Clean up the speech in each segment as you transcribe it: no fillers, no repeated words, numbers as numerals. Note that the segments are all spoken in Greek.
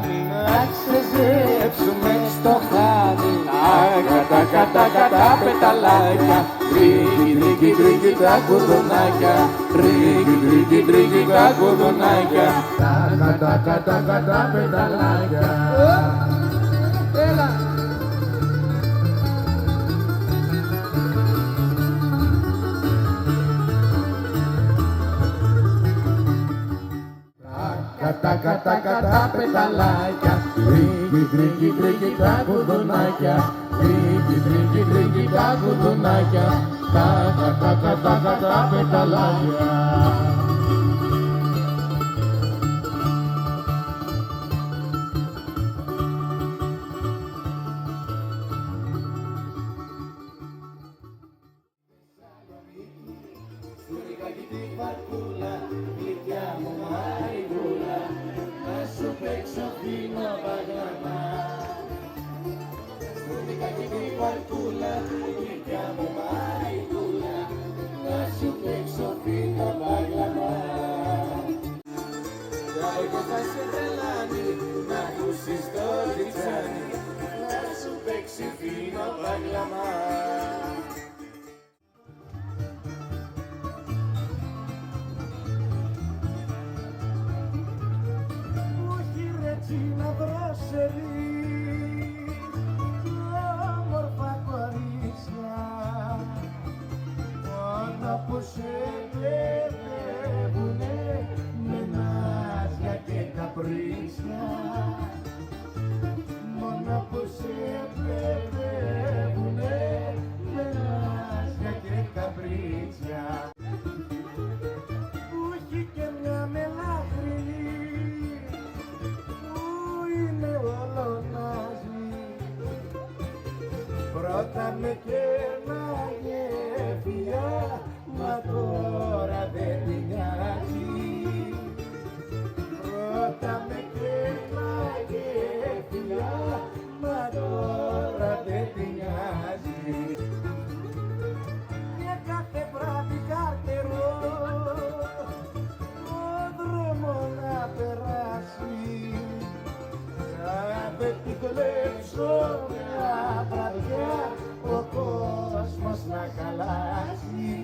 λιμάνι, να ξεζέψουμε στο χάδι. Κατά πεταλάκια, τρίκι τρίκι τα κουδουνάκια, τρίκι τα κουδουνάκια. Κατά πεταλάκια. Έλα! Κατά πεταλάκια, τρίκι τα κουδουνάκια, τρίκι τα κουδουνάκια, κατά πεταλάκια. Πρώτα με κέρναγε φιλιά, μα τώρα δεν την νοιάζει. Πρώτα με κέρναγε φιλιά, μα τώρα δεν την νοιάζει. Και κάθε βράδυ καρτερό το δρόμο να περάσει, θα δεν την κλέψω μια βραδιά, ο κόσμος να χαλάσει.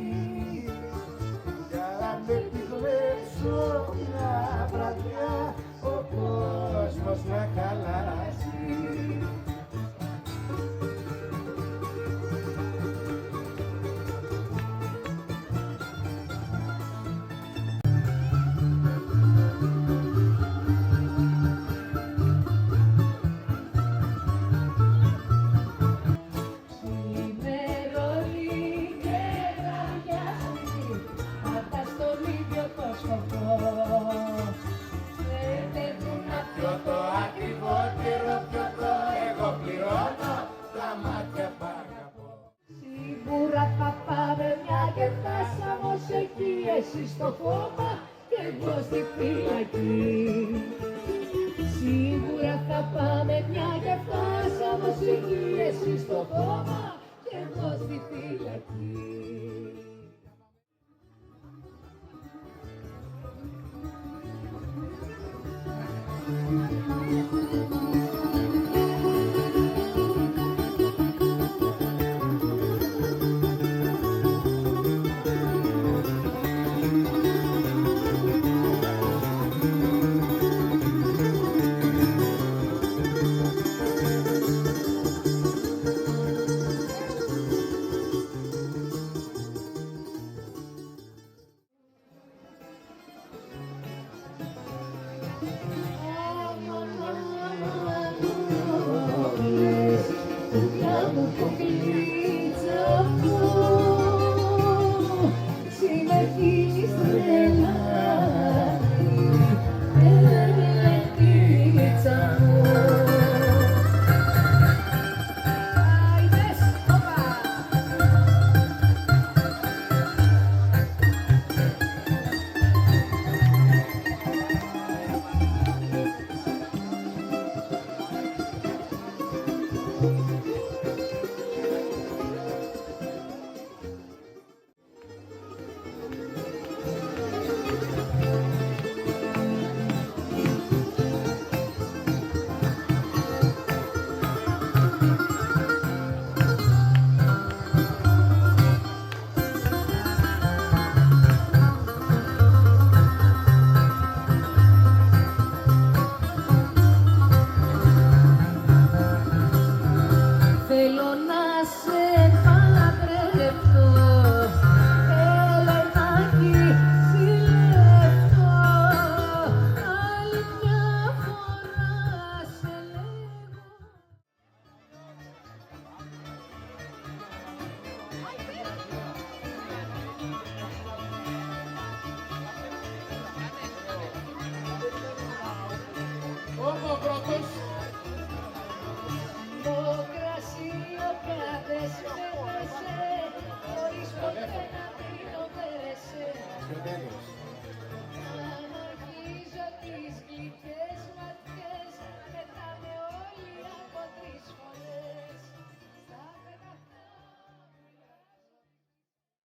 Για να την κλέψω μια βραδιά, ο κόσμος να χαλάσει. Εσύ στο κόμμα και εγώ στη φυλακή. Σίγουρα θα πάμε μια και φτάσαμε ως εκεί. Εσύ στο κόμμα και εγώ στη φυλακή. Μου